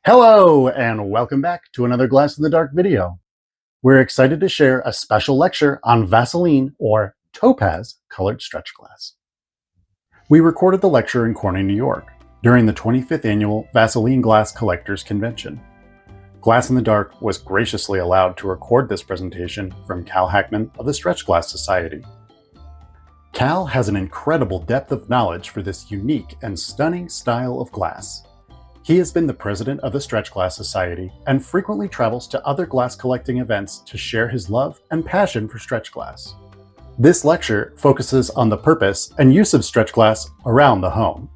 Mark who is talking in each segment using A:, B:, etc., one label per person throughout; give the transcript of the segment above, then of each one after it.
A: Hello, and welcome back to another Glass in the Dark video. We're excited to share a special lecture on Vaseline or Topaz colored stretch glass. We recorded the lecture in Corning, New York, during the 25th annual Vaseline Glass Collectors Convention. Glass in the Dark was graciously allowed to record this presentation from Cal Hackman of the Stretch Glass Society. Cal has an incredible depth of knowledge for this unique and stunning style of glass. He has been the president of the Stretch Glass Society and frequently travels to other glass collecting events to share his love and passion for stretch glass. This lecture focuses on the purpose and use of stretch glass around the home.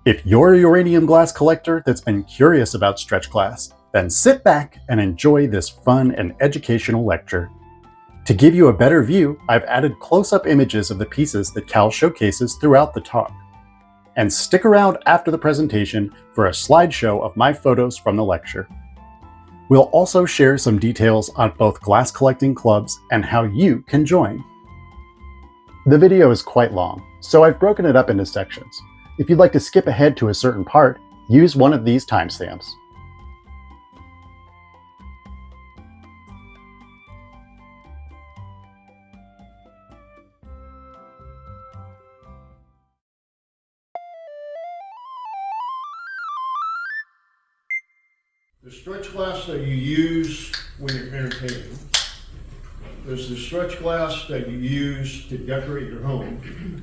A: If you're a uranium glass collector that's been curious about stretch glass, then sit back and enjoy this fun and educational lecture. To give you a better view, I've added close-up images of the pieces that Cal showcases throughout the talk. And stick around after the presentation for a slideshow of my photos from the lecture. We'll also share some details on both glass collecting clubs and how you can join. The video is quite long, so I've broken it up into sections. If you'd like to skip ahead to a certain part, use one of these timestamps.
B: The stretch glass that you use when you're entertaining. There's the stretch glass that you use to decorate your home.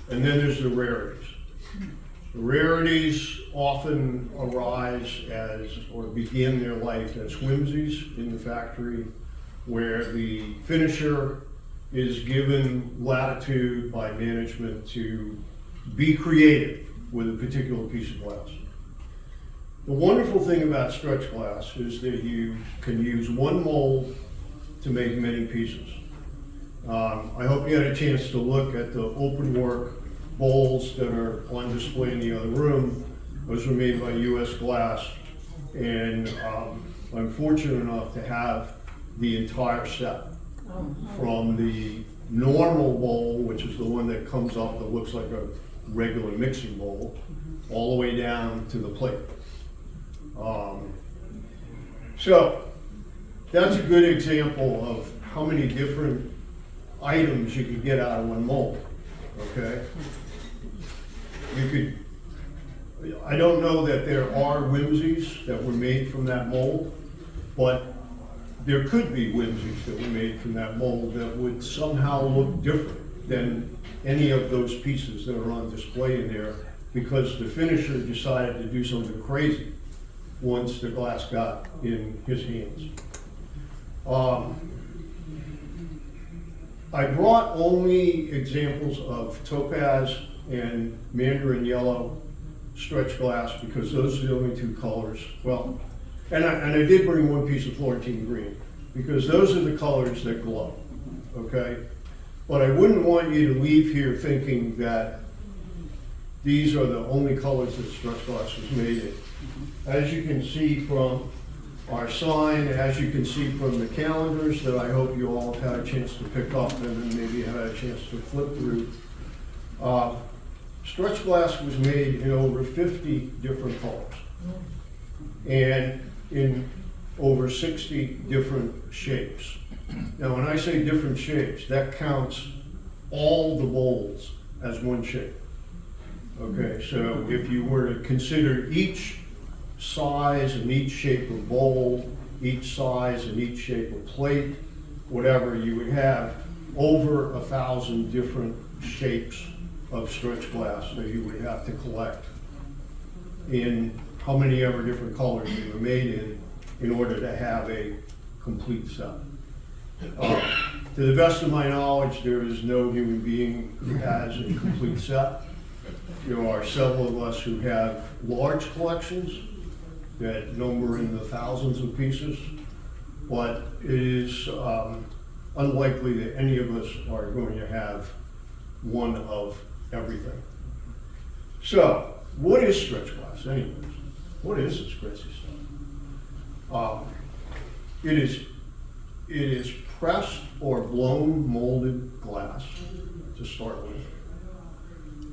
B: And then there's the rarities. The rarities often arise as, or begin their life as whimsies in the factory, where the finisher is given latitude by management to be creative with a particular piece of glass. The wonderful thing about stretch glass is that you can use one mold to make many pieces. I hope you had a chance to look at the open work bowls that are on display in the other room. Those were made by US Glass, and I'm fortunate enough to have the entire set, from the normal bowl, which is the one that comes up that looks like a regular mixing bowl, all the way down to the plate. So that's a good example of how many different items you could get out of one mold, okay? I don't know that there are whimsies that were made from that mold, but there could be whimsies that were made from that mold that would somehow look different than any of those pieces that are on display in there, because the finisher decided to do something crazy once the glass got in his hands. I brought only examples of topaz and mandarin yellow stretch glass because those are the only two colors. Well, and I did bring one piece of Florentine green because those are the colors that glow, okay? But I wouldn't want you to leave here thinking that these are the only colors that stretch glass was made in. As you can see from our sign, as you can see from the calendars that I hope you all have had a chance to pick up and then maybe had a chance to flip through, stretch glass was made in over 50 different colors and in over 60 different shapes. Now when I say different shapes, that counts all the bowls as one shape. Okay, so if you were to consider each size and each shape of bowl, each size and each shape of plate, whatever, you would have over 1,000 different shapes of stretch glass that you would have to collect in how many ever different colors they were made in order to have a complete set. To the best of my knowledge, there is no human being who has a complete set. There are several of us who have large collections that number in the thousands of pieces, but it is unlikely that any of us are going to have one of everything. So, what is stretch glass anyways? What is this crazy stuff? It is pressed or blown molded glass to start with.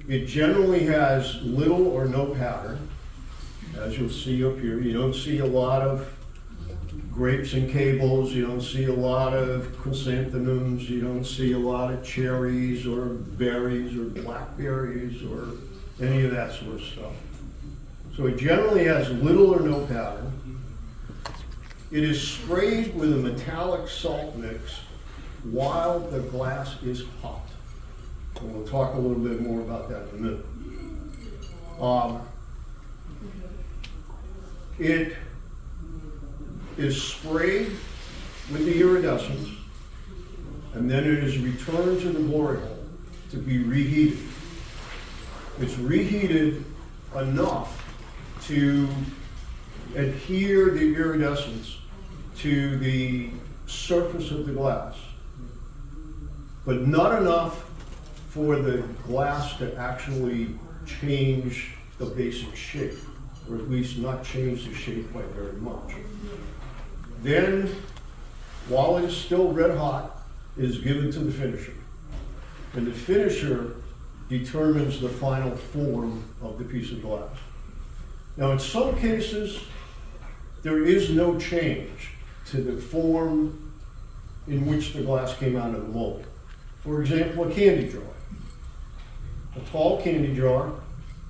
B: It generally has little or no pattern. as you'll see up here. You don't see a lot of grapes and cables, you don't see a lot of chrysanthemums, you don't see a lot of cherries or berries or blackberries or any of that sort of stuff. So it generally has little or no powder. It is sprayed with a metallic salt mix while the glass is hot. And we'll talk a little bit more about that in a minute. It is sprayed with the iridescence, and then it is returned to the glory hole to be reheated. It's reheated enough to adhere the iridescence to the surface of the glass, but not enough for the glass to actually change the basic shape, or at least not change the shape by very much. Then, while it is still red hot, it is given to the finisher. And the finisher determines the final form of the piece of glass. Now, in some cases, there is no change to the form in which the glass came out of the mold. For example, a candy jar. A tall candy jar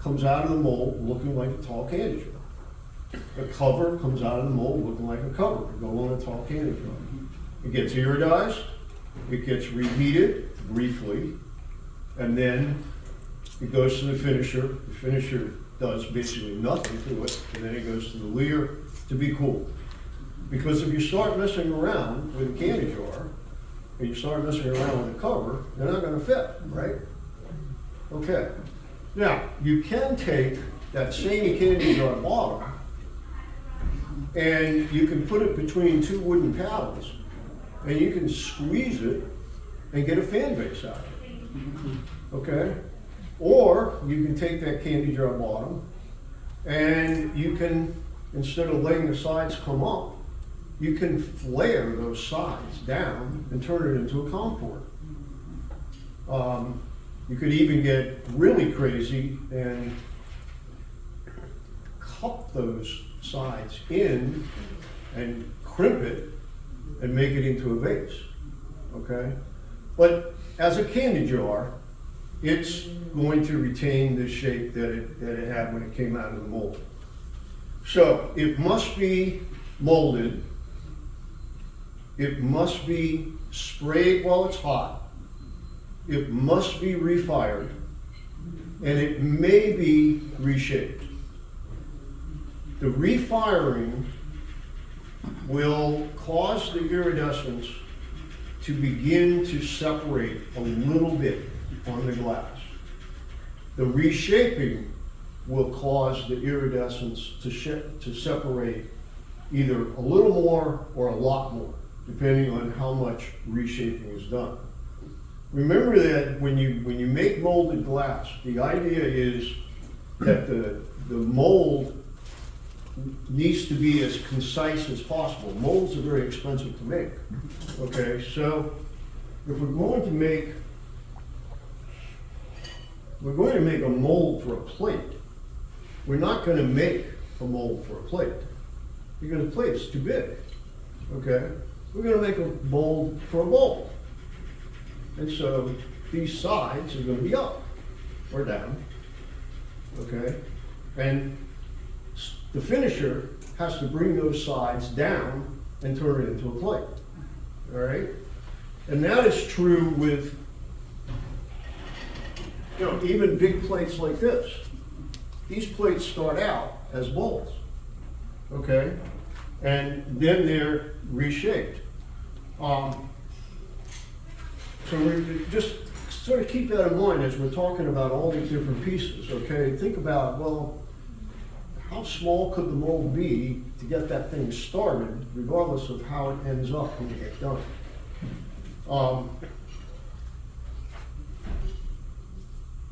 B: comes out of the mold looking like a tall candy jar. The cover comes out of the mold looking like a cover to go on a tall candy jar. It gets iridized, it gets reheated briefly, and then it goes to the finisher. The finisher does basically nothing to it, and then it goes to the leer to be cooled. Because if you start messing around with a candy jar, and you start messing around with the cover, they're not going to fit, right? Okay. Now, you can take that same candy jar bottom and you can put it between two wooden paddles and you can squeeze it and get a fan base out of it. Okay? Or you can take that candy jar bottom and you can, instead of letting the sides come up, you can flare those sides down and turn it into a comport. You could even get really crazy and cup those sides in and crimp it and make it into a vase, okay? But as a candy jar, it's going to retain the shape that it had when it came out of the mold. So it must be molded, it must be sprayed while it's hot, it must be refired, and it may be reshaped. The refiring will cause the iridescence to begin to separate a little bit on the glass. The reshaping will cause the iridescence to separate either a little more or a lot more, depending on how much reshaping is done. Remember that when you make molded glass, the idea is that the mold needs to be as concise as possible. Molds are very expensive to make. Okay, so if we're going to make a mold for a plate, we're not going to make a mold for a plate because the plate's too big. Okay, we're going to make a mold for a bowl. And so these sides are going to be up or down, okay? And the finisher has to bring those sides down and turn it into a plate, all right? And that is true with, even big plates like this. These plates start out as bowls, okay? And then they're reshaped. So we just sort of keep that in mind as we're talking about all these different pieces, okay? Think about, well, how small could the mold be to get that thing started, regardless of how it ends up when you get done?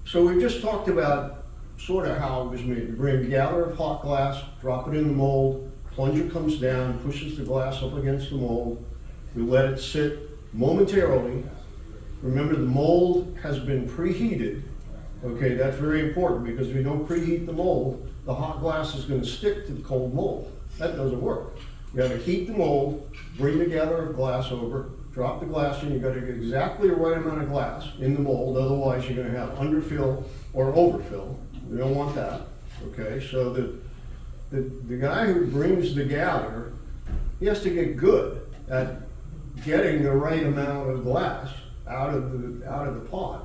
B: So we've just talked about sort of how it was made. You bring a gallon of hot glass, drop it in the mold, plunger comes down, pushes the glass up against the mold. We let it sit momentarily. Remember, the mold has been preheated. Okay, that's very important because if we don't preheat the mold, the hot glass is gonna stick to the cold mold. That doesn't work. You gotta heat the mold, bring the gather of glass over, drop the glass in, you gotta get exactly the right amount of glass in the mold, otherwise you're gonna have underfill or overfill. We don't want that, okay? So the guy who brings the gather, he has to get good at getting the right amount of glass out of the pot.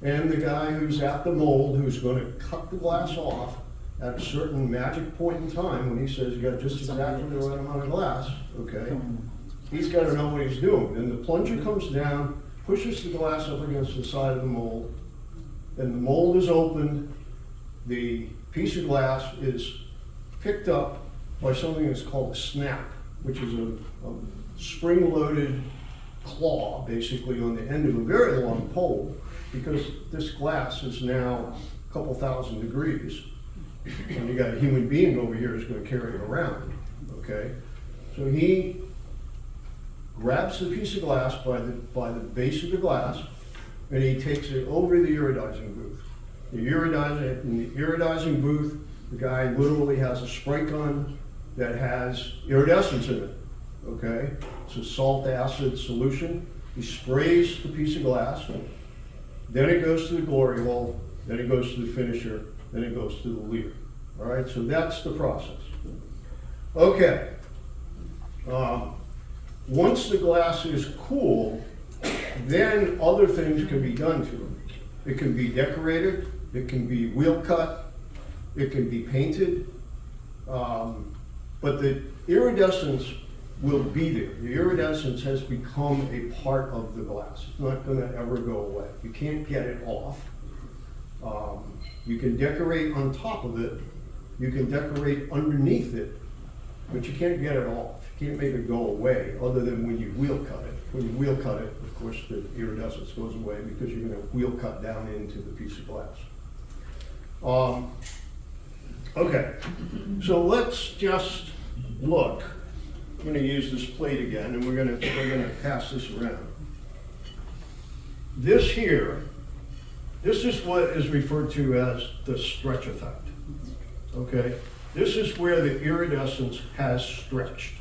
B: And the guy who's at the mold, who's gonna cut the glass off at a certain magic point in time, when he says you got just exactly the right amount of glass, okay? He's gotta know what he's doing. Then the plunger comes down, pushes the glass up against the side of the mold, then the mold is opened, the piece of glass is picked up by something that's called a snap, which is a spring-loaded claw, basically, on the end of a very long pole, because this glass is now a couple thousand degrees. And you got a human being over here who's gonna carry it around, okay? So he grabs the piece of glass by the base of the glass, and he takes it over to the iridizing booth. In the iridizing booth, the guy literally has a spray gun that has iridescence in it, okay? It's a salt acid solution. He sprays the piece of glass, then it goes to the glory hole, then it goes to the finisher, then it goes to the leer. All right, so that's the process. Okay. Once the glass is cool, then other things can be done to it. It can be decorated, it can be wheel cut, it can be painted, but the iridescence will be there. The iridescence has become a part of the glass. It's not gonna ever go away. You can't get it off. You can decorate on top of it, you can decorate underneath it, but you can't get it off. You can't make it go away, other than when you wheel cut it. When you wheel cut it, of course, the iridescence goes away because you're gonna wheel cut down into the piece of glass. Okay, so let's just look. I'm gonna use this plate again, and we're gonna pass this around. This here, this is what is referred to as the stretch effect, okay? This is where the iridescence has stretched,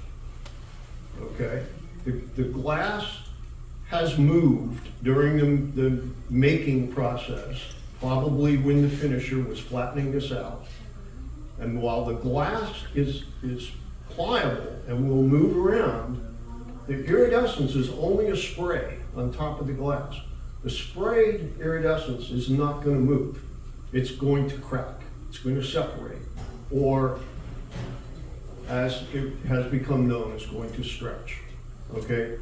B: okay? The glass has moved during the making process, probably when the finisher was flattening this out. And while the glass is pliable and will move around, the iridescence is only a spray on top of the glass. The sprayed iridescence is not going to move. It's going to crack. It's going to separate, or as it has become known, it's going to stretch. Okay?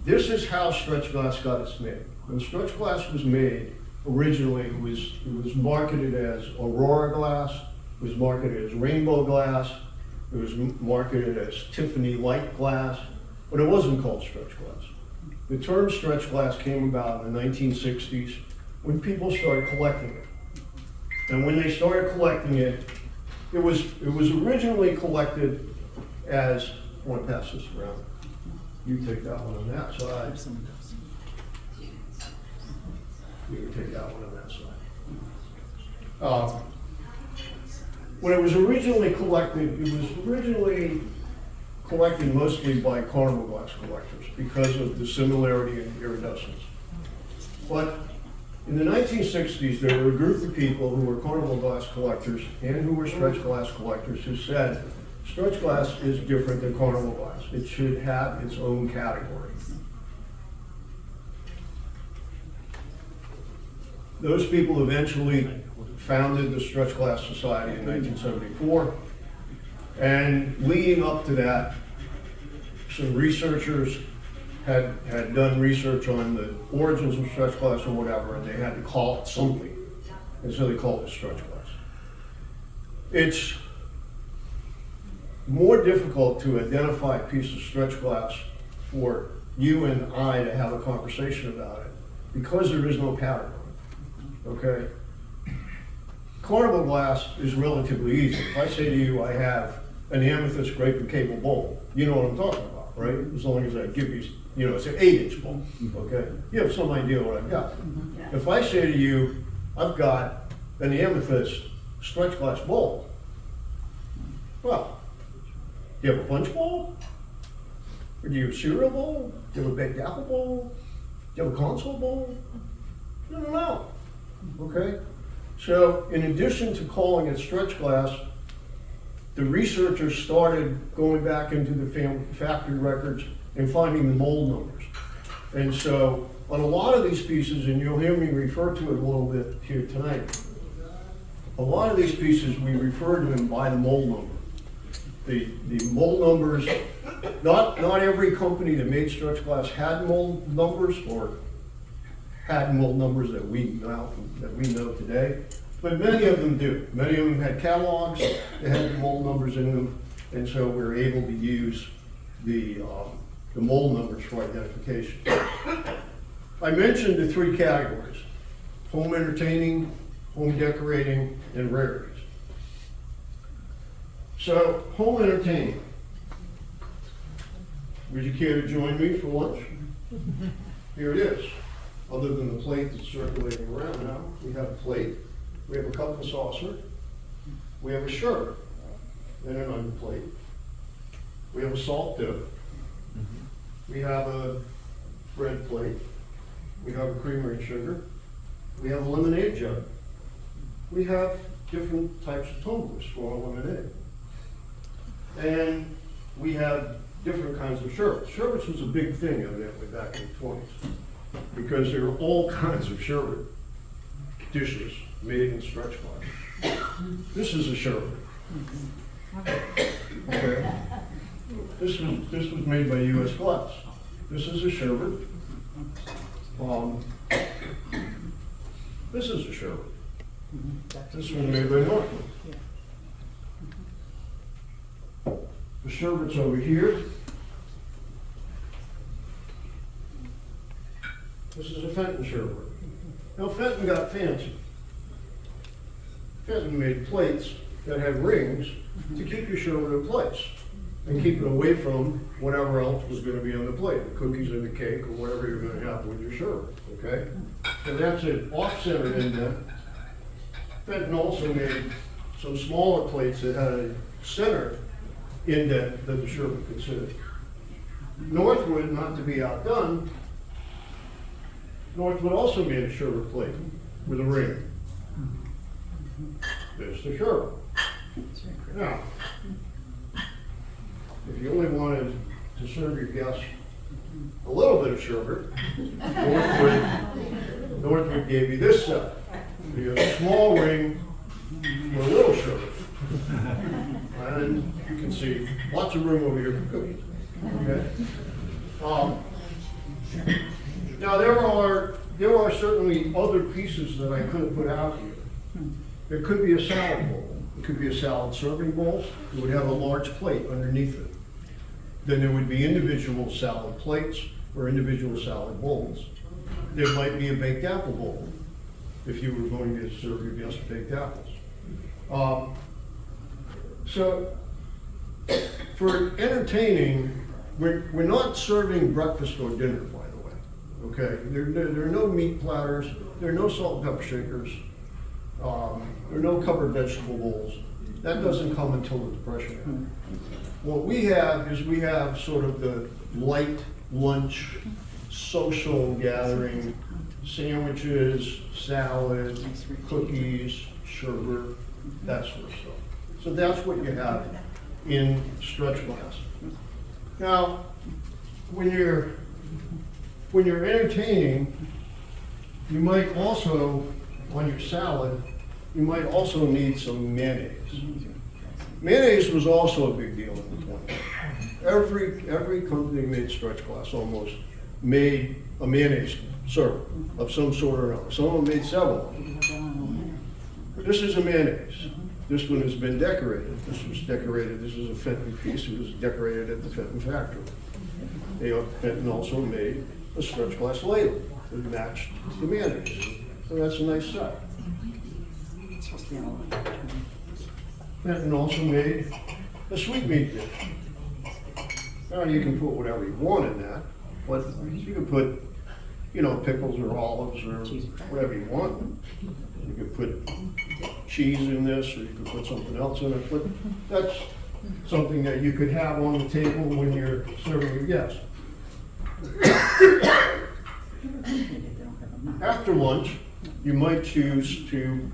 B: This is how stretch glass got its name. When stretch glass was made, originally it was marketed as Aurora glass, it was marketed as rainbow glass, it was marketed as Tiffany light glass, but it wasn't called stretch glass. The term stretch glass came about in the 1960s when people started collecting it. And when they started collecting it, it was originally collected as, I want to pass this around. You take that one on that side. You can take that one on that side. When it was originally collected, it was originally collected mostly by carnival glass collectors because of the similarity in iridescence. But in the 1960s, there were a group of people who were carnival glass collectors and who were stretch glass collectors who said, stretch glass is different than carnival glass. It should have its own category. Those people eventually founded the Stretch Glass Society in 1974. And leading up to that, some researchers had done research on the origins of stretch glass or whatever, and they had to call it something. And so they called it stretch glass. It's more difficult to identify a piece of stretch glass for you and I to have a conversation about it because there is no pattern on it, okay? Carnival glass is relatively easy. If I say to you, I have an amethyst grape and cable bowl, you know what I'm talking about, right? As long as I give you, it's an 8-inch bowl, okay? You have some idea what I've got. If I say to you, I've got an amethyst stretch glass bowl. Well, do you have a punch bowl? Or do you have a cereal bowl? Do you have a baked apple bowl? Do you have a console bowl? I don't know. Okay? So in addition to calling it stretch glass, the researchers started going back into the factory records and finding the mold numbers. And so on a lot of these pieces, and you'll hear me refer to it a little bit here tonight, a lot of these pieces, we refer to them by the mold number. The mold numbers, not every company that made stretch glass had mold numbers or had mold numbers that we know today, but many of them do. Many of them had catalogs that had the mold numbers in them, and so we're able to use the mold numbers for identification. I mentioned the three categories: home entertaining, home decorating, and rarities. So, home entertaining. Would you care to join me for lunch? Here it is. Other than the plate that's circulating around now, we have a plate, we have a cup and saucer, we have a sherbet and an onion plate, we have a salt dip, we have a bread plate, we have a creamer and sugar, we have a lemonade jug. We have different types of tumblers for our lemonade. And we have different kinds of sherbets. Sherbets was a big thing evidently back in the 20s because there were all kinds of sherbet dishes made in stretch glass. This is a sherbet. Okay. This was made by U.S. Glass. This is a sherbet. This is a sherbet. This was made by Northwood. The sherbet's over here. This is a Fenton sherbet. Now Fenton got fancy. Fenton made plates that had rings to keep your sherbet in place and keep it away from whatever else was going to be on the plate, the cookies or the cake or whatever you're going to have with your sherbet, okay? And that's an off-center indent. Fenton also made some smaller plates that had a center indent that the sherbet could sit in. Northwood, not to be outdone, Northwood also made a sherbet plate with a ring. There's the sherbet. Now, if you only wanted to serve your guests a little bit of sherbet, Northwood gave you this set. You have a small ring with a little sherbet. And you can see lots of room over here for cookies. Okay? Now there are certainly other pieces that I could have put out here. It could be a salad bowl. It could be a salad serving bowl. It would have a large plate underneath it. Then there would be individual salad plates or individual salad bowls. There might be a baked apple bowl if you were going to serve your guests baked apples. So for entertaining, we're not serving breakfast or dinner, by the way. Okay, there are no meat platters, there are no salt and pepper shakers, there are no covered vegetable bowls. That doesn't come until the Depression era. What we have is we have sort of the light lunch, social gathering, sandwiches, salad, cookies, sherbet, that sort of stuff. So that's what you have in stretch glass. Now, when you're entertaining, you might also, on your salad, you might also need some mayonnaise. Mayonnaise was also a big deal in the 20s. Every company that made stretch glass almost made a mayonnaise syrup of some sort or another. Some of them made several. This is a mayonnaise. This one has been decorated. This was decorated, this is a Fenton piece. It was decorated at the Fenton factory. Fenton also made a stretch glass ladle that matched the mayonnaise. So that's a nice set. Fenton also made a sweetmeat dish. Now you can put whatever you want in that, but you can put, pickles or olives or whatever you want. You can put cheese in this, or you could put something else in it, but that's something that you could have on the table when you're serving your guests. After lunch, you might choose to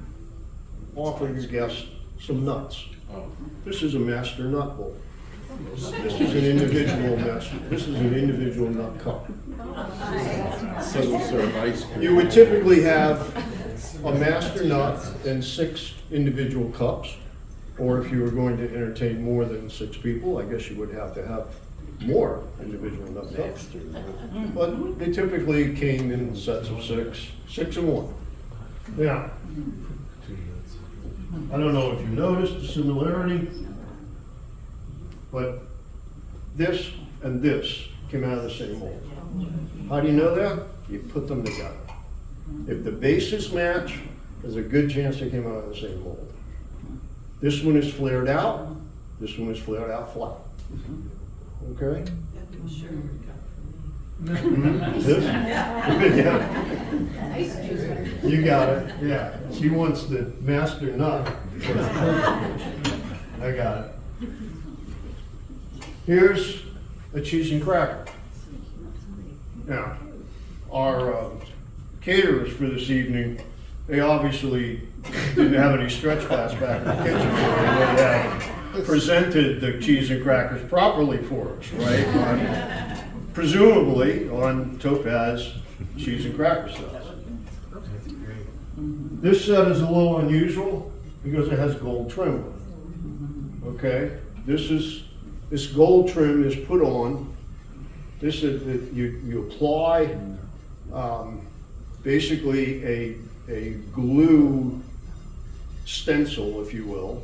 B: offer your guests some nuts. This is a master nut bowl. This is an individual nut cup.
C: Single serve ice cream.
B: You would typically have a master nut and 6 individual cups. Or if you were going to entertain more than 6 people, I guess you would have to have more individual nut cups. But they typically came in sets of 6 and 1. Now, I don't know if you noticed the similarity, but this and this came out of the same mold. How do you know that? You put them together. If the bases match, there's a good chance they came out of the same mold. This one is flared out, this one is flared out flat. Okay? This? Yeah. You got it, yeah. She wants the master nut. I got it. Here's a cheese and cracker. Now, our caterers for this evening, they obviously didn't have any stretch glass back in the kitchen, so they would have presented the cheese and crackers properly for us, right? Presumably on Topaz cheese and cracker sets. This set is a little unusual because it has gold trim. Okay, this gold trim is put on. This is you apply basically a glue stencil, if you will,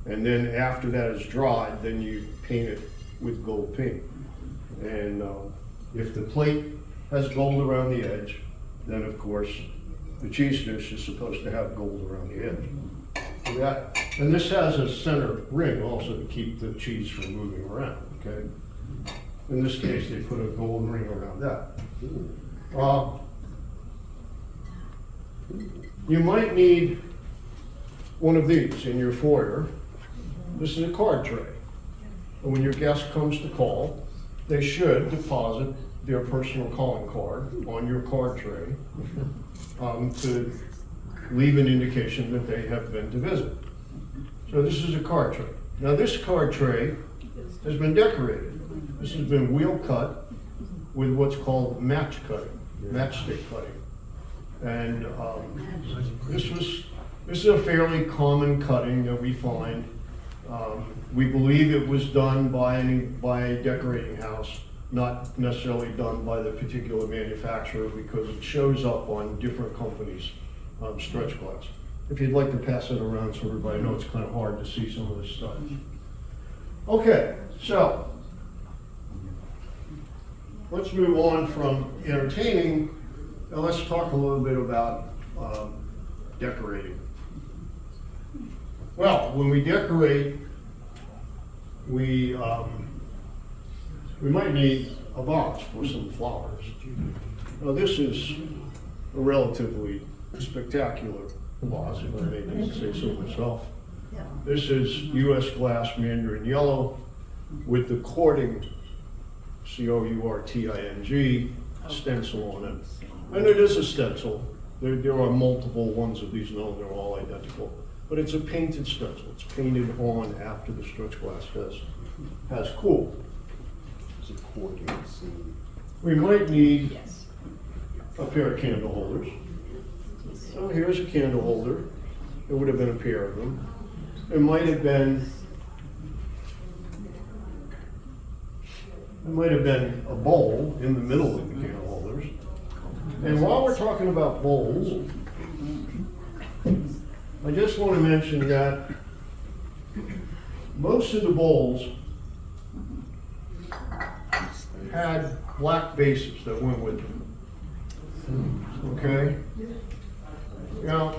B: and then after that is dried, then you paint it with gold paint. And if the plate has gold around the edge, then of course the cheese dish is supposed to have gold around the edge. And this has a center ring also to keep the cheese from moving around, okay? In this case, they put a gold ring around that. You might need one of these in your foyer. This is a card tray. And when your guest comes to call, they should deposit their personal calling card on your card tray to leave an indication that they have been to visit. So this is a card tray. Now this card tray has been decorated. This has been wheel cut with what's called matchstick cutting. And this is a fairly common cutting that we find. We believe it was done by a decorating house, not necessarily done by the particular manufacturer, because it shows up on different companies' stretch glass. If you'd like to pass it around so everybody knows, it's kind of hard to see some of this stuff. Okay, so let's move on from entertaining, and let's talk a little bit about decorating. Well, when we decorate, we might need a vase for some flowers. Now this is a relatively spectacular vase, if I may say so myself. This is U.S. glass Mandarin yellow with the courting, C-O-U-R-T-I-N-G, stencil on it. And it is a stencil. There are multiple ones of these known, they're all identical. But it's a painted stencil. It's painted on after the stretch glass has cooled. We might need a pair of candle holders. So here's a candle holder. There would have been a pair of them. It might have been a bowl in the middle of the candle holders. And while we're talking about bowls, I just want to mention that most of the bowls had black bases that went with them. Okay? Now,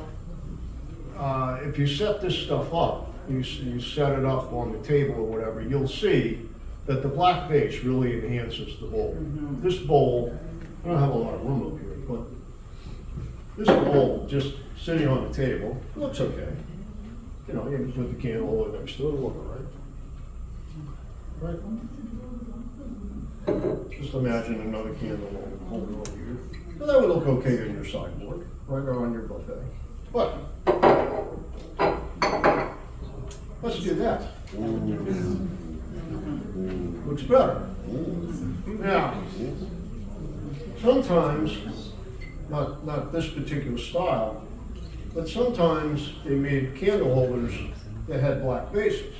B: if you set this stuff up, you set it up on the table or whatever, you'll see that the black base really enhances the bowl. This bowl, I don't have a lot of room up here, but this bowl just sitting on the table, looks okay. You know, you can put the candle holder next to it, it'll look all right. Right? Just imagine another candle holder over here. So that would look okay on your sideboard, right on your buffet. But let's do that. Looks better. Now, sometimes, not this particular style, but sometimes they made candle holders that had black bases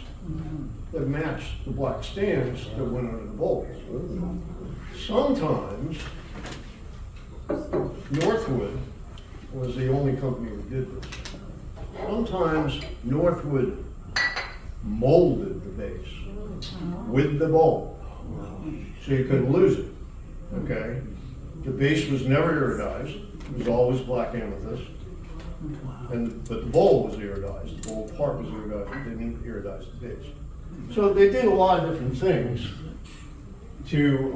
B: that matched the black stands that went under the bowls. Sometimes Northwood was the only company who did this. Sometimes Northwood molded the base with the bowl, so you couldn't lose it, okay? The base was never iridized, it was always black amethyst, but the bowl was iridized, the bowl part was iridized, they didn't iridize the base. So they did a lot of different things to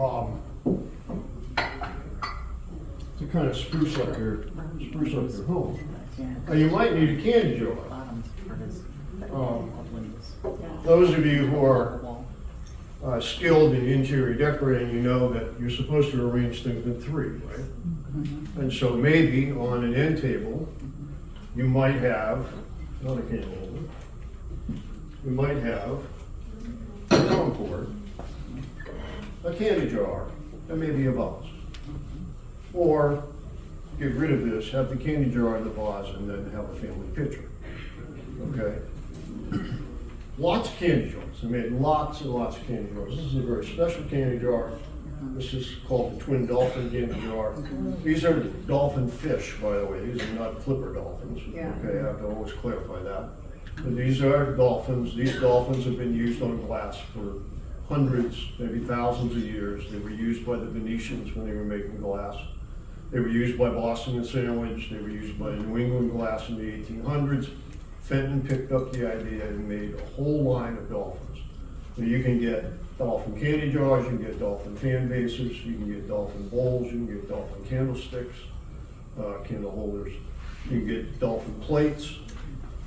B: kind of spruce up your home. Now you might need a candy jar. Those of you who are skilled in interior decorating, you know that you're supposed to arrange things in three, right? And so maybe on an end table, you might have, not a candle holder, you might have a drum board, a candy jar, and maybe a vase. Or get rid of this, have the candy jar in the vase, and then have a family picture. Okay? Lots of candy jars. I made lots and lots of candy jars. This is a very special candy jar. This is called the Twin Dolphin candy jar. These are dolphin fish, by the way. These are not flipper dolphins.
D: Yeah.
B: Okay, I have to always clarify that. But these are dolphins. These dolphins have been used on glass for hundreds, maybe thousands of years. They were used by the Venetians when they were making glass. They were used by Boston and Sandwich. They were used by New England Glass in the 1800s. Fenton picked up the idea and made a whole line of dolphins. So you can get dolphin candy jars, you can get dolphin fan bases, you can get dolphin bowls, you can get dolphin candlesticks, candle holders. You can get dolphin plates,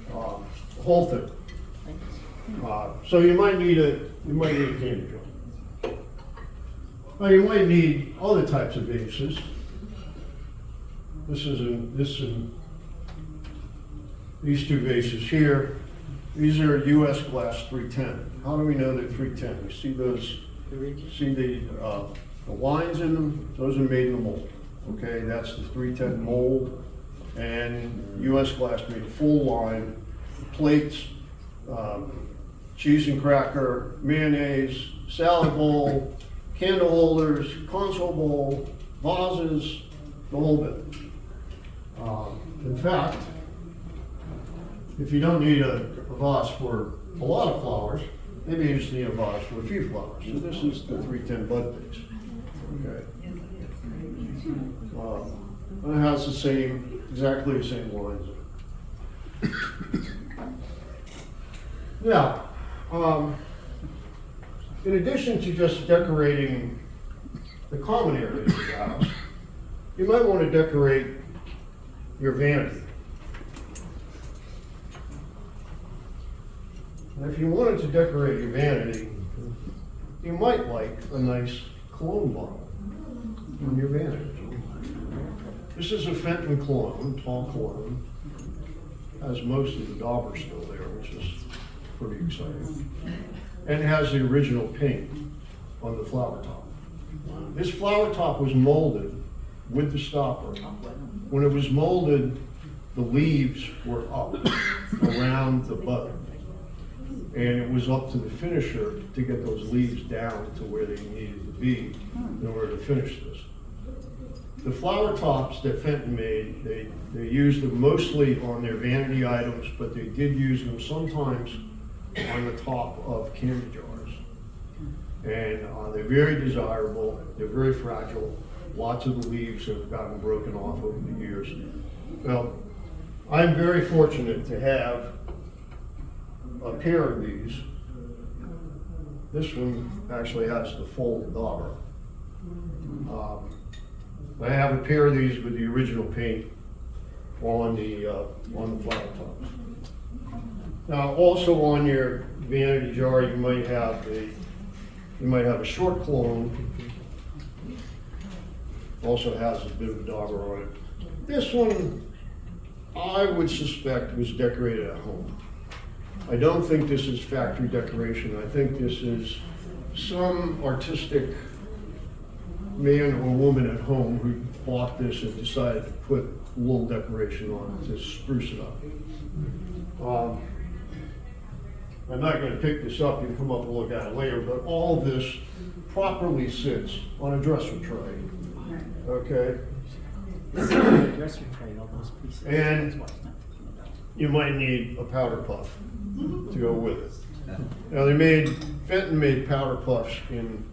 B: the whole thing. So you might need a candy jar. Now you might need other types of vases. These two vases here, these are US glass 310. How do we know they're 310? You see those, see the lines in them? Those are made in the mold. Okay, that's the 310 mold. And US glass made a full line, plates, cheese and cracker, mayonnaise, salad bowl, candle holders, console bowl, vases, the whole bit. In fact, if you don't need a vase for a lot of flowers, maybe you just need a vase for a few flowers. So this is the 310 bud vase. Okay. It has exactly the same lines. Now, in addition to just decorating the common areas of the house, you might want to decorate your vanity. And if you wanted to decorate your vanity, you might like a nice cologne bottle on your vanity. This is a Fenton cologne, tall cologne. Has most of the dauber still there, which is pretty exciting. And it has the original paint on the flower top. This flower top was molded with the stopper. When it was molded, the leaves were up around the bud. And it was up to the finisher to get those leaves down to where they needed to be in order to finish this. The flower tops that Fenton made, they used them mostly on their vanity items, but they did use them sometimes on the top of candy jars. And they're very desirable, they're very fragile. Lots of the leaves have gotten broken off over the years. Well, I'm very fortunate to have a pair of these. This one actually has the full dauber. I have a pair of these with the original paint. on the flower tops. Now, also on your vanity jar, you might have a short clone. Also has a bit of dauber on it. This one, I would suspect, was decorated at home. I don't think this is factory decoration. I think this is some artistic man or woman at home who bought this and decided to put a little decoration on it to spruce it up. I'm not going to pick this up. You can come up and look at it later, but all of this properly sits on a dresser tray. Okay?
D: Dresser tray, all those pieces.
B: And
D: That's why it's not picking it up.
B: You might need a powder puff to go with it. Now Fenton made powder puffs in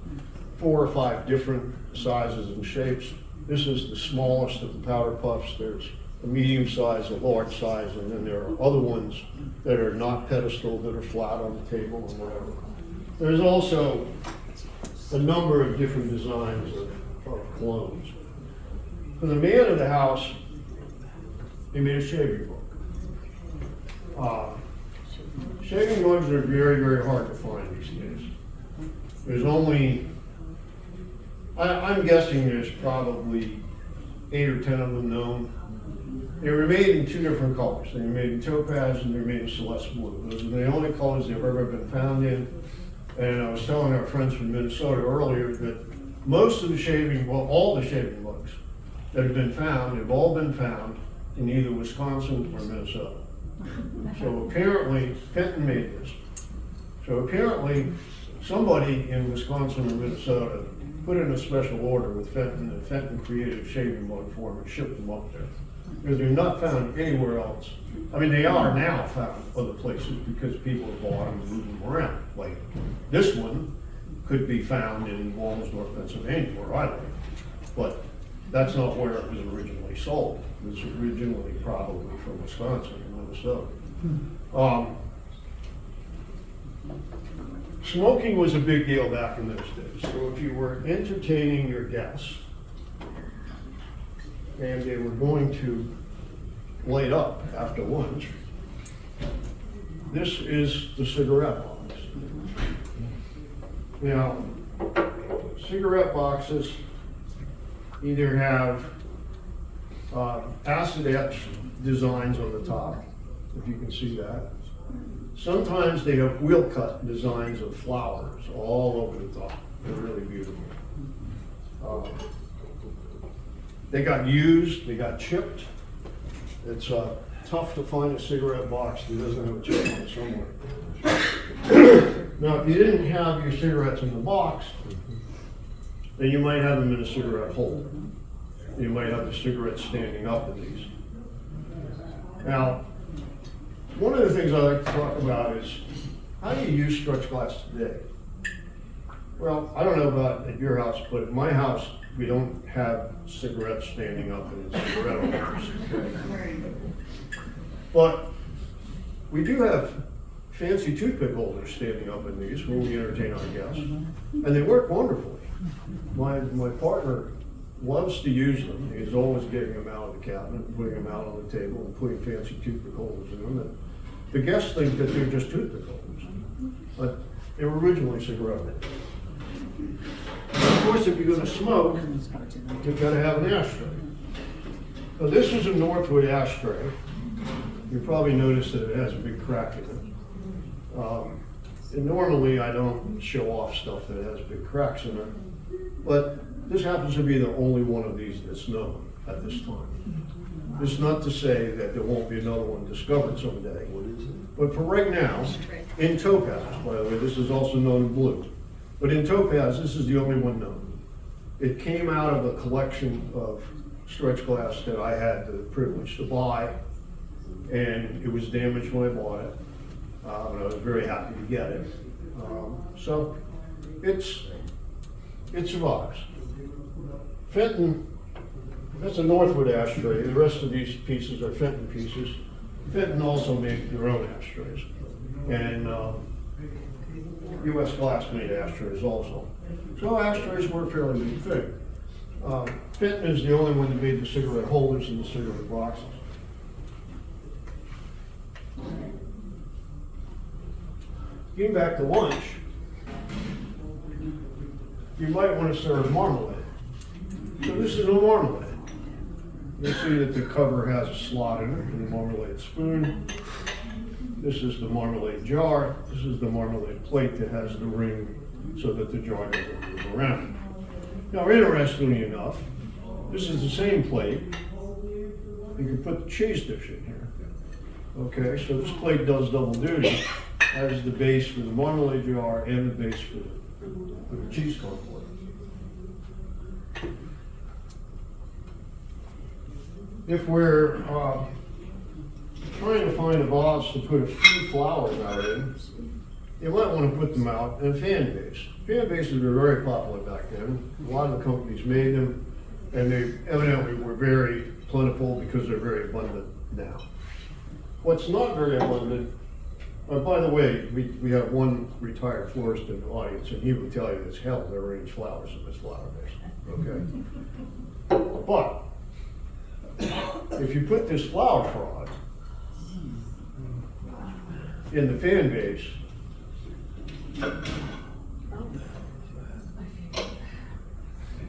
B: 4 or 5 different sizes and shapes. This is the smallest of the powder puffs. There's a medium size, a large size, and then there are other ones that are not pedestal, that are flat on the table and whatever. There's also a number of different designs of clones. For the man of the house, he made a shaving book. Shaving mugs are very, very hard to find these days. There's only, I'm guessing there's probably 8 or 10 of them known. They were made in 2 different colors. They were made in topaz and they were made in celeste blue. Those are the only colors they've ever been found in. And I was telling our friends from Minnesota earlier that most of the all the shaving mugs that have been found have all been found in either Wisconsin or Minnesota. So apparently, Fenton made this. So apparently, somebody in Wisconsin or Minnesota put in a special order with Fenton, and Fenton created a shaving mug for them and shipped them up there. Because they're not found anywhere else. I mean, they are now found other places because people have bought them and moved them around. Like this one could be found in Walmsdorf, Pennsylvania, where I live. But that's not where it was originally sold. It was originally probably from Wisconsin or Minnesota. Smoking was a big deal back in those days. So if you were entertaining your guests and they were going to light up after lunch, this is the cigarette box. Now, cigarette boxes either have acid etch designs on the top, if you can see that. Sometimes they have wheel cut designs of flowers all over the top. They're really beautiful. They got used, they got chipped. It's tough to find a cigarette box that doesn't have a chip on it somewhere. Now, if you didn't have your cigarettes in the box, then you might have them in a cigarette holder. You might have the cigarettes standing up in these. Now, one of the things I like to talk about is how do you use stretch glass today? Well, I don't know about at your house, but at my house, we don't have cigarettes standing up in cigarette holders. Okay? But we do have fancy toothpick holders standing up in these when we entertain our guests, and they work wonderfully. My partner loves to use them. He's always getting them out of the cabinet, and putting them out on the table, and putting fancy toothpick holders in them. And the guests think that they're just toothpick holders, but they were originally cigarette holders. Of course, if you're going to smoke, you've got to have an ashtray. So this is a Northwood ashtray. You probably noticed that it has a big crack in it. And normally I don't show off stuff that has big cracks in it, but this happens to be the only one of these that's known at this time. It's not to say that there won't be another one discovered someday. But for right now, in topaz, by the way, this is also known in blue, but in topaz, this is the only one known. It came out of a collection of stretch glass that I had the privilege to buy, and it was damaged when I bought it. And I was very happy to get it. So it survives. Fenton, that's a Northwood ashtray. The rest of these pieces are Fenton pieces. Fenton also made their own ashtrays. And US Glass made ashtrays also. So ashtrays were a fairly big thing. Fenton is the only one that made the cigarette holders and the cigarette boxes. getting back to lunch, you might want to serve marmalade. So this is a marmalade. You'll see that the cover has a slot in it for the marmalade spoon. This is the marmalade jar. This is the marmalade plate that has the ring so that the jar doesn't move around. Now, interestingly enough, this is the same plate. You can put the cheese dish in here. Okay, so this plate does double duty as the base for the marmalade jar and the base for the cheese cardboard. If we're trying to find a vase to put a few flowers out in, you might want to put them out in a fan base. Fan bases were very popular back then. A lot of the companies made them, and they evidently were very plentiful because they're very abundant now. What's not very abundant, by the way, we have one retired florist in the audience, and he would tell you it's hell to arrange flowers in this flower base, okay? But, if you put this flower frog in the fan base,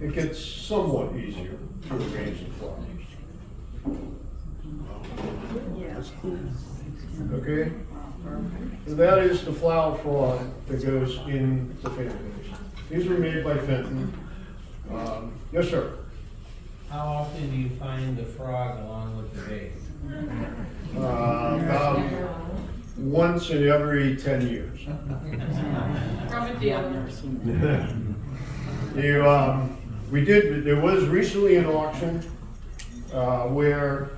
B: it gets somewhat easier to arrange the flowers. Okay? So that is the flower frog that goes in the fan base. These were made by Fenton. Yes, sir.
E: How often do you find the frog along with the base?
B: About once in every 10 years.
F: From a deal.
B: There was recently an auction where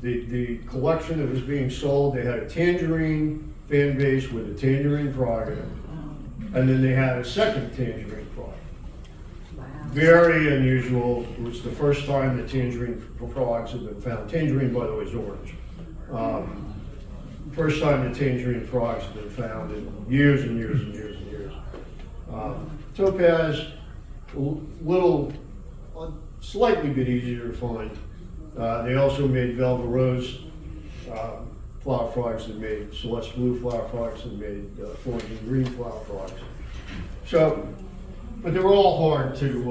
B: the collection that was being sold, they had a tangerine fan base with a tangerine frog in it. And then they had a second tangerine frog. Very unusual. It was the first time that tangerine frogs had been found. Tangerine, by the way, is orange. First time the tangerine frogs have been found in years and years and years and years. Topaz, slightly bit easier to find. They also made Velvet Rose flower frogs. They made Celeste Blue flower frogs. They made Thornton Green flower frogs. So, but they were all hard to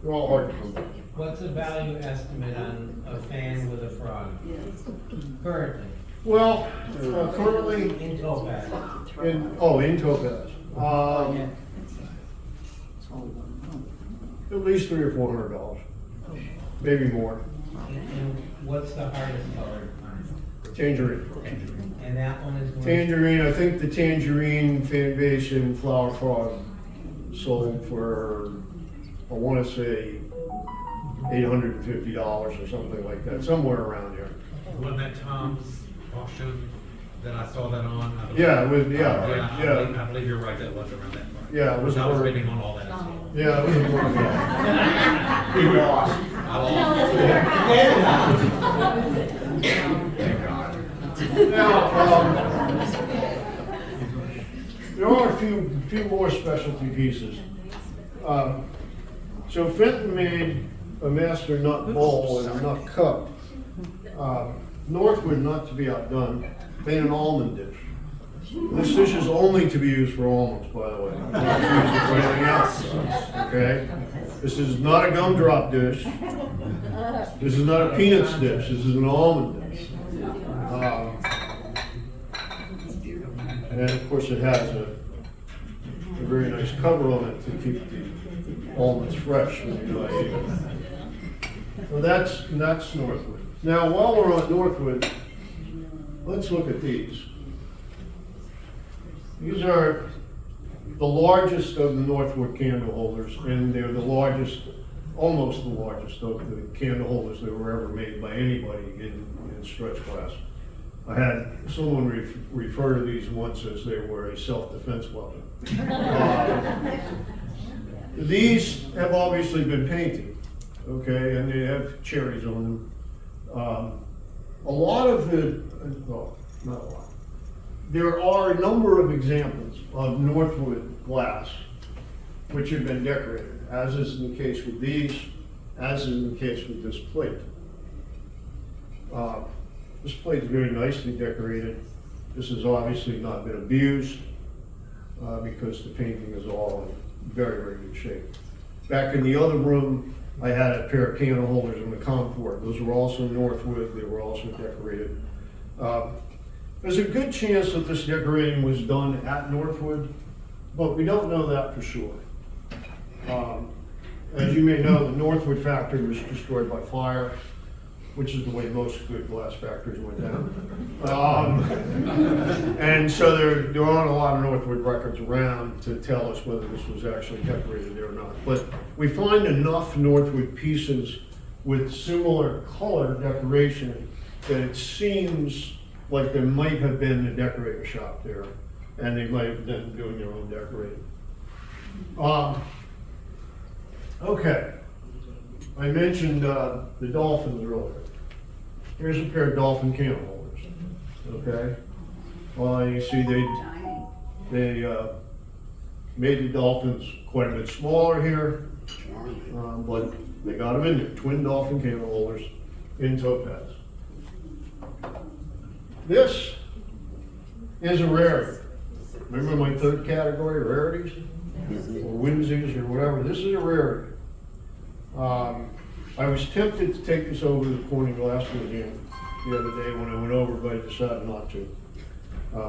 B: come by.
E: What's the value estimate on a fan with a frog? Currently,
B: Well, currently
E: in Topaz.
B: in Topaz, at least $300 or $400, maybe more.
E: And what's the hardest colored one?
B: Tangerine.
E: And that one is going
B: Tangerine, I think the tangerine fan base and flower frog sold for, I want to say, $850 or something like that, somewhere around there.
G: Wasn't that Tom's auction that I saw that on? I believe-
B: Yeah, it was,
G: I believe you're right, that was around that price.
B: Yeah, it was
G: I was
B: more-
G: waiting on all that as well.
B: Yeah, it was a little bit.
G: We lost. I lost. Thank God.
B: Now, there are a few more specialty pieces. So Fenton made a master nut bowl and a nut cup. Northwood, not to be outdone, made an almond dish. This dish is only to be used for almonds, by the way. Not to use it for anything else. Okay? This is not a gumdrop dish. This is not a peanuts dish. This is an almond dish. And of course, it has a very nice cover on it to keep the almonds fresh when you eat them. So that's Northwood. Now, while we're on Northwood, let's look at these. These are the largest of the Northwood candle holders, and they're the largest, almost the largest of the candle holders that were ever made by anybody in stretch glass. I had someone refer to these once as they were a self-defense weapon. These have obviously been painted, okay, and they have cherries on them. A lot of the, well, not a lot. There are a number of examples of Northwood glass which have been decorated, as is the case with these, as is the case with this plate. This plate is very nicely decorated. This has obviously not been abused because the painting is all in very, very good shape. Back in the other room, I had a pair of candle holders in the Concord. Those were also Northwood. They were also decorated. There's a good chance that this decorating was done at Northwood, but we don't know that for sure. As you may know, the Northwood factory was destroyed by fire, which is the way most good glass factories went down. And so there aren't a lot of Northwood records around to tell us whether this was actually decorated there or not. But we find enough Northwood pieces with similar color decoration that it seems like there might have been a decorator shop there, and they might have been doing their own decorating. Okay, I mentioned the dolphins earlier. Here's a pair of dolphin candle holders. Okay, well, you see they made the dolphins quite a bit smaller here, but they got them in there. Twin dolphin candle holders in topaz. This is a rarity. Remember my third category, rarities? Or whimsies or whatever. This is a rarity. I was tempted to take this over to the Corning Glass Museum the other day when I went over, but I decided not to.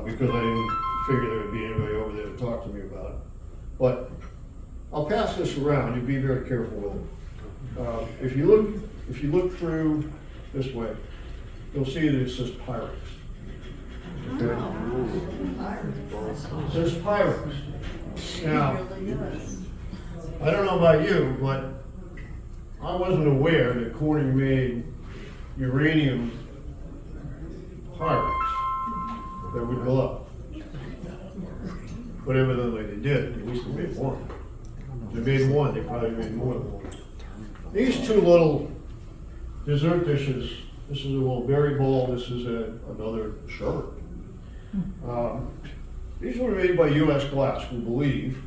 B: Because I didn't figure there would be anybody over there to talk to me about it. But I'll pass this around. You be very careful with it. If you look through this way, you'll see that it says Pyrex. Okay? It says Pyrex. Now, I don't know about you, but I wasn't aware that Corning made uranium Pyrex that would go up. But evidently they did. At least they made one. If they made one, they probably made more than one. These two little dessert dishes, this is a little berry bowl, this is another sherbet. These were made by U.S. Glass, we believe,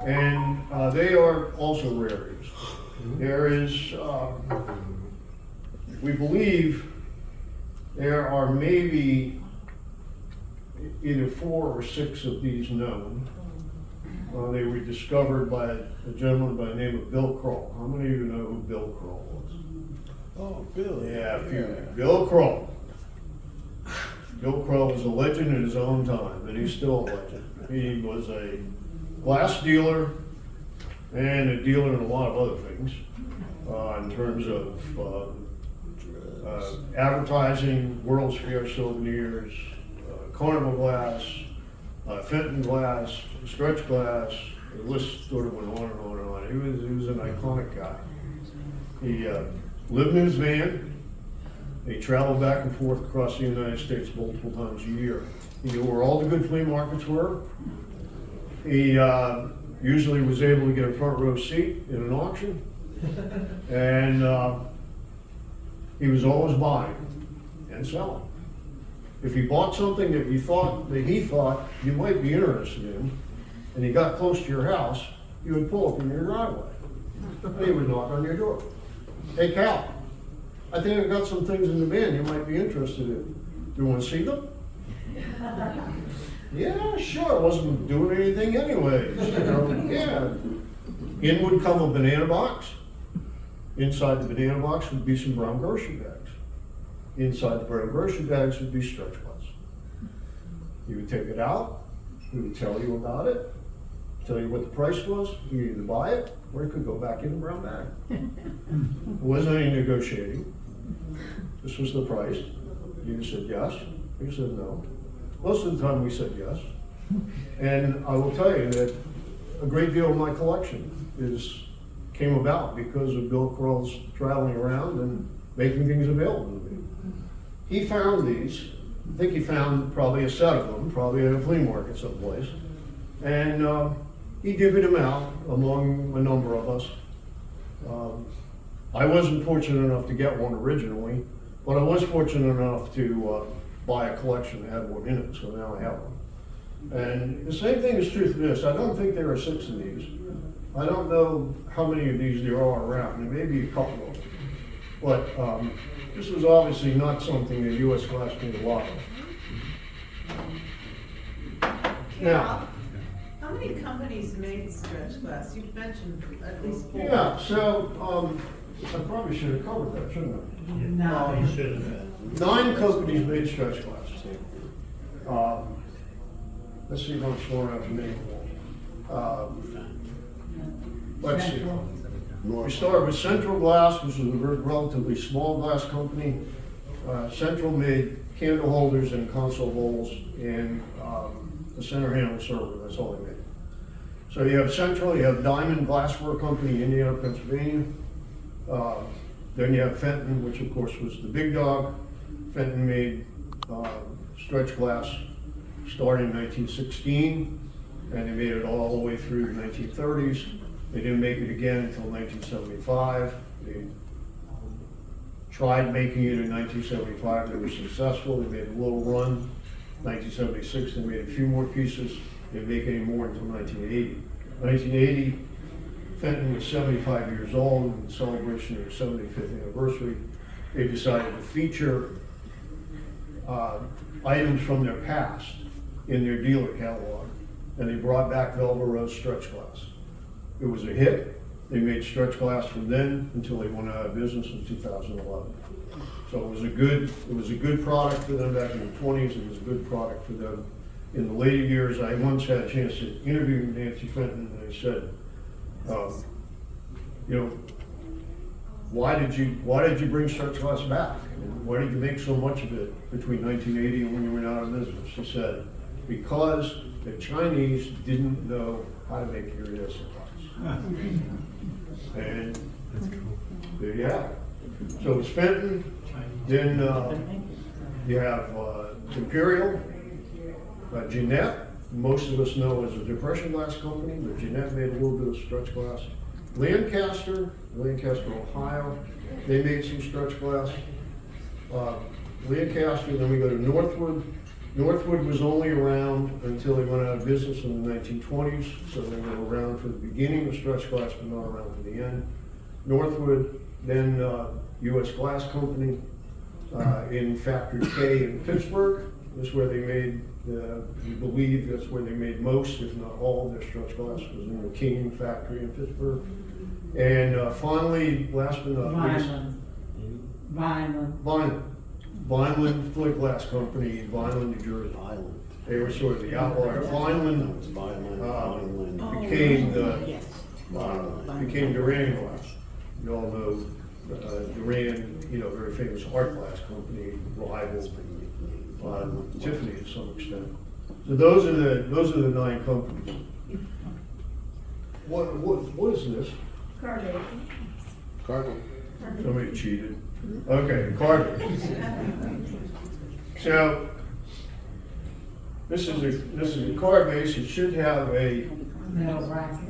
B: and they are also rarities. There is, we believe, there are maybe either 4 or 6 of these known. They were discovered by a gentleman by the name of Bill Kroll. How many of you know who Bill Kroll was?
C: Oh, Bill.
B: Yeah, a few. Bill Kroll. Bill Kroll was a legend in his own time, and he's still a legend. He was a glass dealer and a dealer in a lot of other things, in terms of advertising, World's Fair souvenirs, Carnival glass, Fenton glass, stretch glass. The list sort of went on and on and on. He was an iconic guy. He lived in his van. He traveled back and forth across the United States multiple times a year. He knew where all the good flea markets were. He usually was able to get a front row seat in an auction. And he was always buying and selling. If he bought something that he thought you might be interested in, and he got close to your house, you would pull up in your driveway. And he would knock on your door. Hey, Cal, I think I've got some things in the van you might be interested in. Do you want to see them? Yeah, sure. I wasn't doing anything anyways. You know? Yeah. In would come a banana box. Inside the banana box would be some brown grocery bags. Inside the brown grocery bags would be stretch glass. You would take it out. He would tell you about it. Tell you what the price was. You could either buy it or it could go back in the brown bag. There wasn't any negotiating. This was the price. You said yes. You said no. Most of the time we said yes. And I will tell you that a great deal of my collection came about because of Bill Kroll's traveling around and making things available to me. He found these. I think he found probably a set of them, probably at a flea market someplace. And he divvied them out among a number of us. I wasn't fortunate enough to get one originally, but I was fortunate enough to buy a collection that had one in it, so now I have one. And the same thing is true for this. I don't think there are 6 of these. I don't know how many of these there are around. There may be a couple of them. But this was obviously not something that U.S. Glass made a lot of. Now,
F: How many companies made stretch glass? You mentioned at least 4.
B: yeah, so, I probably should have covered that, shouldn't I?
F: No.
C: You should have.
B: 9 companies made stretch glass. Let's see if I'm smart enough to name them all. Let's see. We start with Central Glass, which is a relatively small glass company. Central made candle holders and console bowls and the center handle server, that's all they made. So you have Central, you have Diamond Glassware Company, Indiana, Pennsylvania. Then you have Fenton, which of course was the big dog. Fenton made stretch glass starting in 1916, and they made it all the way through the 1930s. They didn't make it again until 1975. They tried making it in 1975, they were successful. They made a little run. 1976, they made a few more pieces. They didn't make any more until 1980. 1980, Fenton was 75 years old. In celebration of their 75th anniversary, they decided to feature items from their past in their dealer catalog, and they brought back Velvet Rose stretch glass. It was a hit. They made stretch glass from then until they went out of business in 2011. So it was a good product for them back in the 20s. It was a good product for them in the later years. I once had a chance to interview Nancy Fenton, and I said, you know, why did you bring stretch glass back? And why did you make so much of it between 1980 and when you went out of business? She said, because the Chinese didn't know how to make iridescent glass. And there you have it. So it's Fenton, then you have Imperial, Jeanette, most of us know as a depression glass company, but Jeanette made a little bit of stretch glass. Lancaster, Ohio, they made some stretch glass. Lancaster, then we go to Northwood. Northwood was only around until they went out of business in the 1920s, so they were around for the beginning of stretch glass, but not around for the end. Northwood, then U.S. Glass Company in Factory K in Pittsburgh. This is where they made, we believe that's where they made most, if not all, of their stretch glass, was in the King factory in Pittsburgh. And finally, last but not least, Vineland Flint Glass Company in Vineland, New Jersey. They were sort of the outlier. Vineland became Duran Glass. You all know Duran, very famous art glass company, rival Tiffany to some extent. So those are the 9 companies. What is this?
C: Cardinal.
B: Somebody cheated. Okay, carbon. So this is a car base. It should have a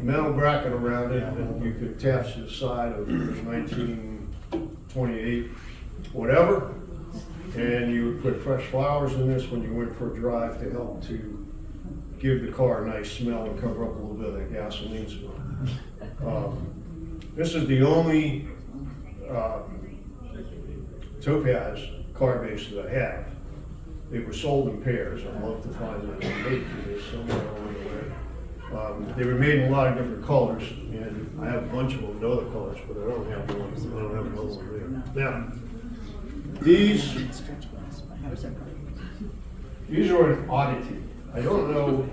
B: metal bracket around it that you could attach to the side of 1928, whatever. And you would put fresh flowers in this when you went for a drive to help to give the car a nice smell and cover up a little bit of that gasoline smell. This is the only Topaz car base that I have. They were sold in pairs. I'd love to find them made for this somewhere along the way. They were made in a lot of different colors, and I have a bunch of them in other colors, but I don't have one. I don't have another one there. Now, these are an oddity. I don't know.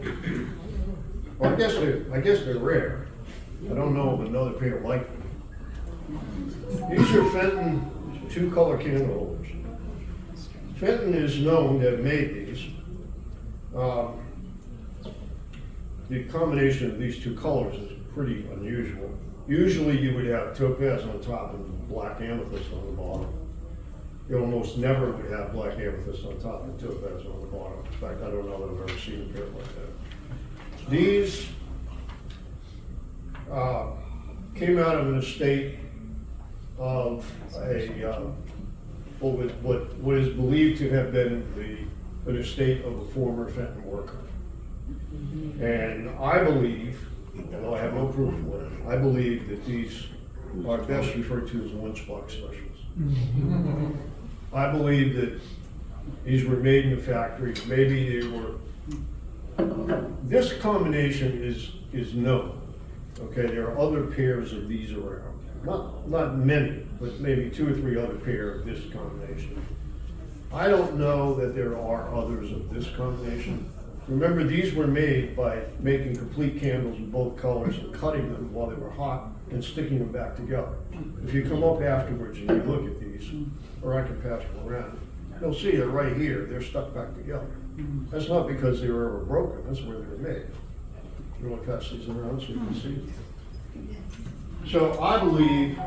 B: Well, I guess they're rare. I don't know of another pair like them. These are Fenton 2-color candle holders. Fenton is known to have made these. The combination of these 2 colors is pretty unusual. Usually you would have topaz on top and black amethyst on the bottom. You almost never would have black amethyst on top and topaz on the bottom. In fact, I don't know that I've ever seen a pair like that. These came out of an estate of what is believed to have been an estate of a former Fenton worker. And I believe, although I have no proof for it, I believe that these are best referred to as winch block specials. I believe that these were made in the factory. Maybe they were This combination is known. Okay, there are other pairs of these around. Not many, but maybe 2 or 3 other pair of this combination. I don't know that there are others of this combination. Remember, these were made by making complete candles in both colors and cutting them while they were hot and sticking them back together. If you come up afterwards and you look at these, or I can pass them around, you'll see that right here, they're stuck back together. That's not because they were ever broken, that's where they were made. You want to pass these around so you can see? So I believe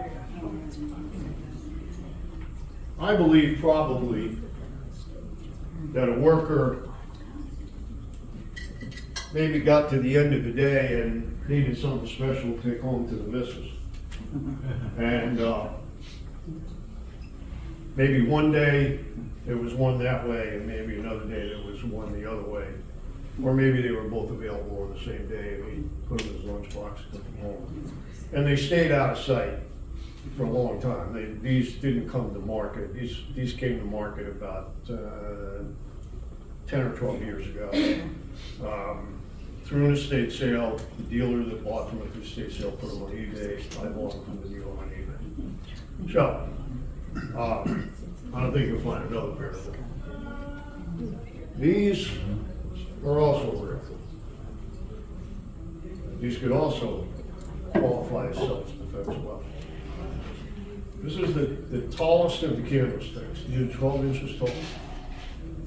B: probably that a worker maybe got to the end of the day and needed something special to take home to the missus. And maybe one day there was one that way and maybe another day there was one the other way. Or maybe they were both available on the same day and he put them in his lunchbox and took them home. And they stayed out of sight for a long time. These didn't come to market. These came to market about 10 or 12 years ago. Through an estate sale, the dealer that bought them at the estate sale put them on eBay. I bought them from the dealer on eBay. So, I don't think you'll find another pair of them. These are also rare. These could also qualify as self-defense weapons. This is the tallest of the candlesticks. These are 12 inches tall.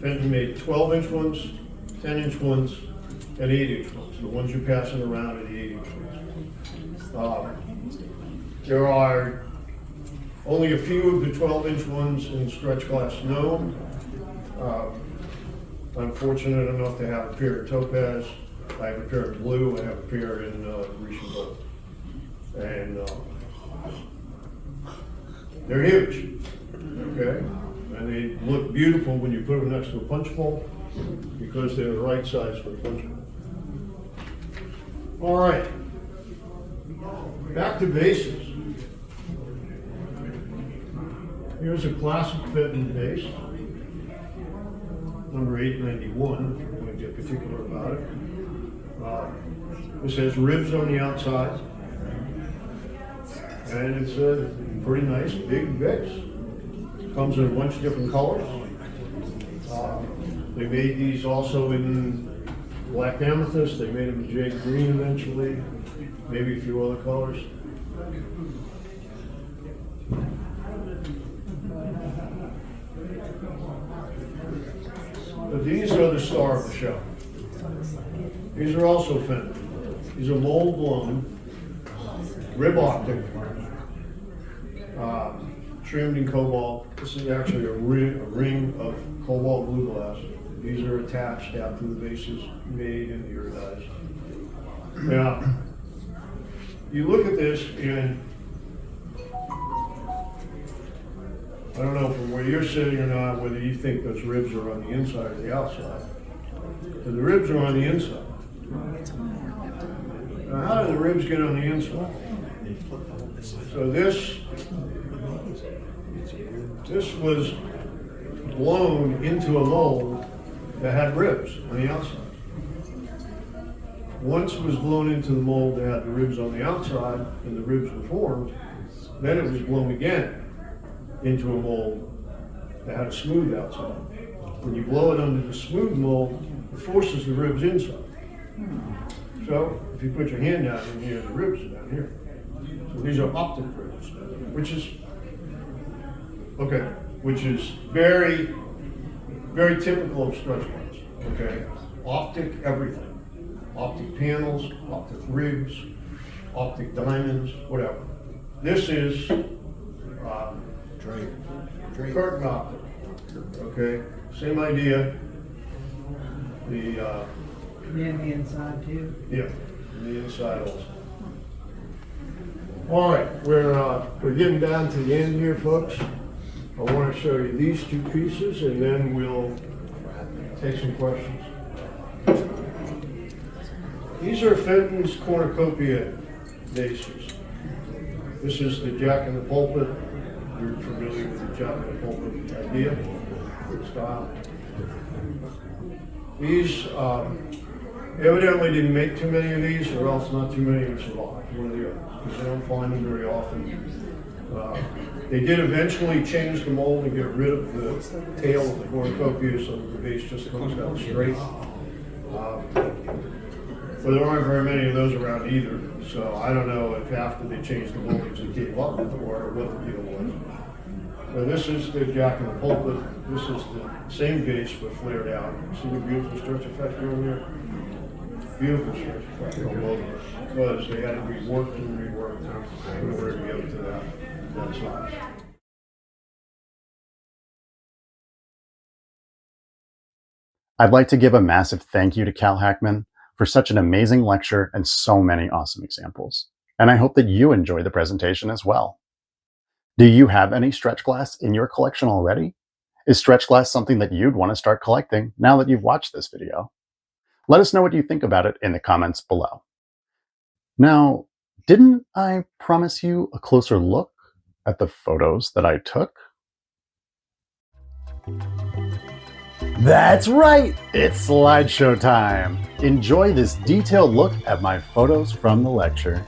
B: Fenton made 12-inch ones, 10-inch ones, and 8-inch ones. The ones you're passing around are the 8-inch ones. There are only a few of the 12-inch ones in stretch glass known. I'm fortunate enough to have a pair of topaz. I have a pair of blue. I have a pair in Grecian gold. And they're huge, okay? And they look beautiful when you put them next to a punch bowl because they're the right size for the punch bowl. All right, back to basics. Here's a classic Fenton base, number 891, if you're going to get particular about it. This has ribs on the outside, and it's a pretty nice big base. Comes in a bunch of different colors. They made these also in black amethyst. They made them in jade green eventually, maybe a few other colors. But these are the star of the show. These are also Fenton. These are mold blown, rib optic, trimmed in cobalt. This is actually a ring of cobalt blue glass. These are attached after the bases made and iridized. Now, you look at this and I don't know from where you're sitting or not, whether you think those ribs are on the inside or the outside. But the ribs are on the inside. Now, how do the ribs get on the inside? So this was blown into a mold that had ribs on the outside. Once it was blown into the mold that had the ribs on the outside and the ribs were formed, then it was blown again into a mold that had a smooth outside. When you blow it under the smooth mold, it forces the ribs inside. So if you put your hand down in here, the ribs are down here. So these are optic ribs, which is very, very typical of stretch glass. Okay, optic everything, optic panels, optic ribs, optic diamonds, whatever. This is curtain optic. Okay, same idea. The
D: And the inside too.
B: yeah, and the inside also. All right, we're getting down to the end here, folks. I want to show you these two pieces, and then we'll take some questions. These are Fenton's cornucopia vases. This is the Jack in the Pulpit. You're familiar with the Jack in the Pulpit idea, style. These evidently didn't make too many of these, or else not too many would survive, one or the other, because they don't find them very often. They did eventually change the mold and get rid of the tail of the cornucopia so that the base just comes down straight. But there aren't very many of those around either, so I don't know if after they changed the moldings they gave up with it or what the deal was. So this is the Jack in the Pulpit. This is the same base but flared out. See the beautiful stretch effect on there? Beautiful stretch effect on both of them, because they had to be worked and reworked in order to get it to that size.
A: I'd like to give a massive thank you to Cal Hackman for such an amazing lecture and so many awesome examples. And I hope that you enjoy the presentation as well. Do you have any stretch glass in your collection already? Is stretch glass something that you'd want to start collecting now that you've watched this video? Let us know what you think about it in the comments below. Now, didn't I promise you a closer look at the photos that I took? That's right! It's slideshow time! Enjoy this detailed look at my photos from the lecture.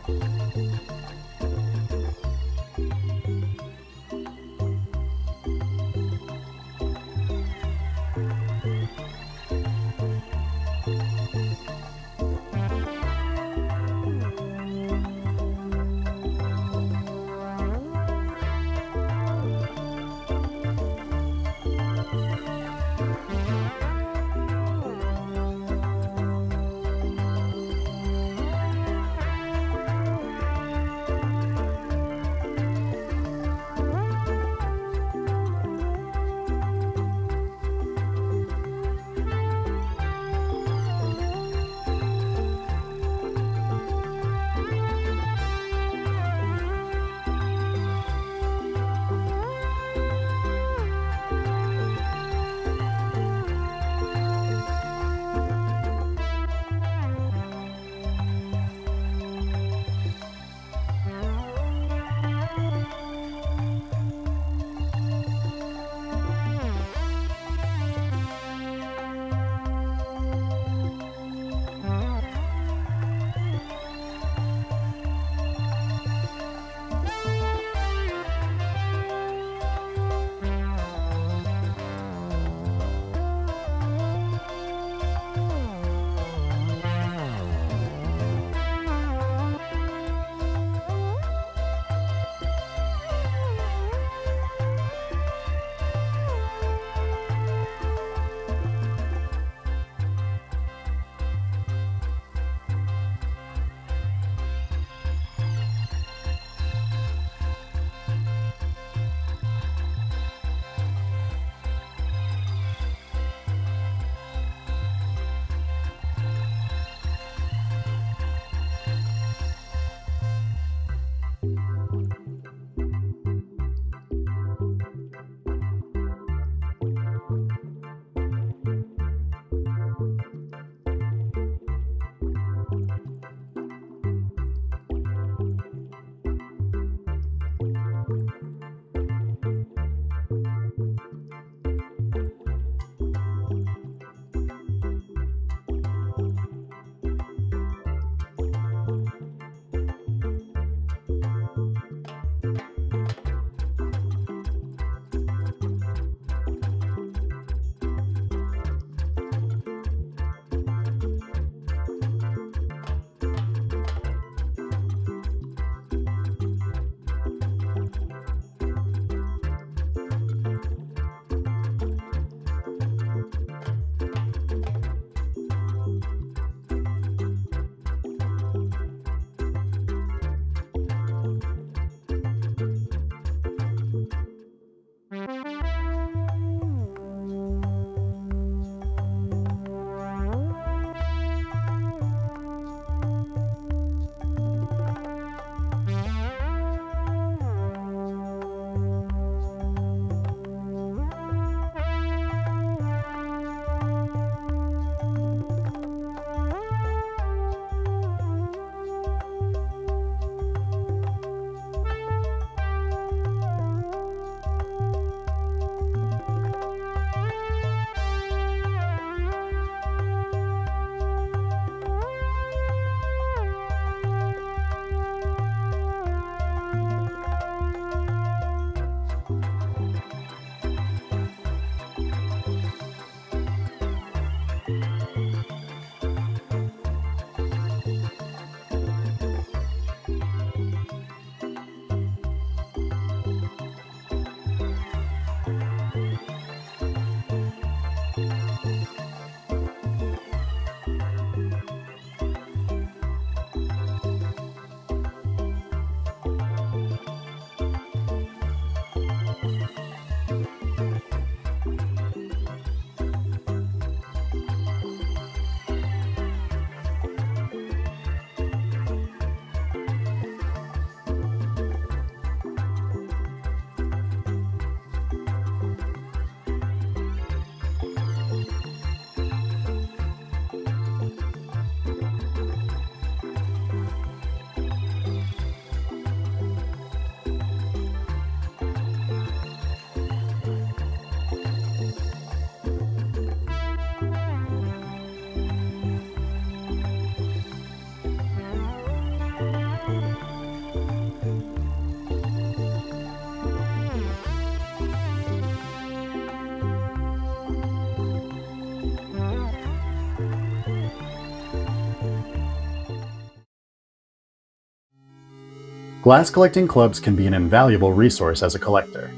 A: Glass collecting clubs can be an invaluable resource as a collector.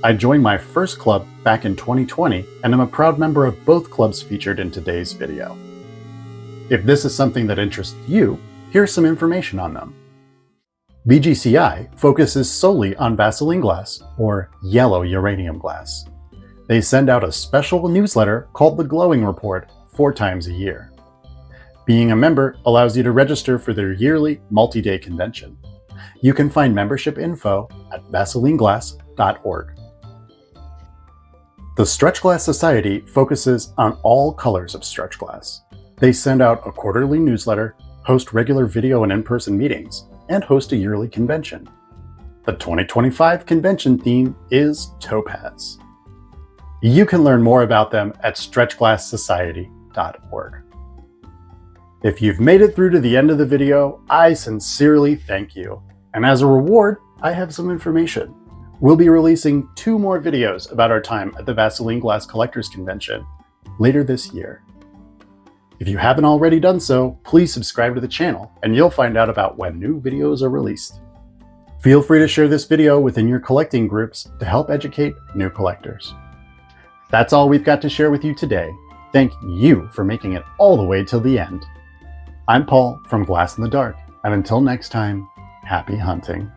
A: I joined my first club back in 2020 and am a proud member of both clubs featured in today's video. If this is something that interests you, here's some information on them. VGCI focuses solely on Vaseline glass, or yellow uranium glass. They send out a special newsletter called the Glowing Report 4 times a year. Being a member allows you to register for their yearly multi-day convention. You can find membership info at vaselineglass.org. The Stretch Glass Society focuses on all colors of stretch glass. They send out a quarterly newsletter, host regular video and in-person meetings, and host a yearly convention. The 2025 convention theme is Topaz. You can learn more about them at stretchglasssociety.org. If you've made it through to the end of the video, I sincerely thank you. And as a reward, I have some information. We'll be releasing 2 more videos about our time at the Vaseline Glass Collectors Convention later this year. If you haven't already done so, please subscribe to the channel and you'll find out about when new videos are released. Feel free to share this video within your collecting groups to help educate new collectors. That's all we've got to share with you today. Thank you for making it all the way till the end. I'm Paul from Glass in the Dark, and until next time, happy hunting.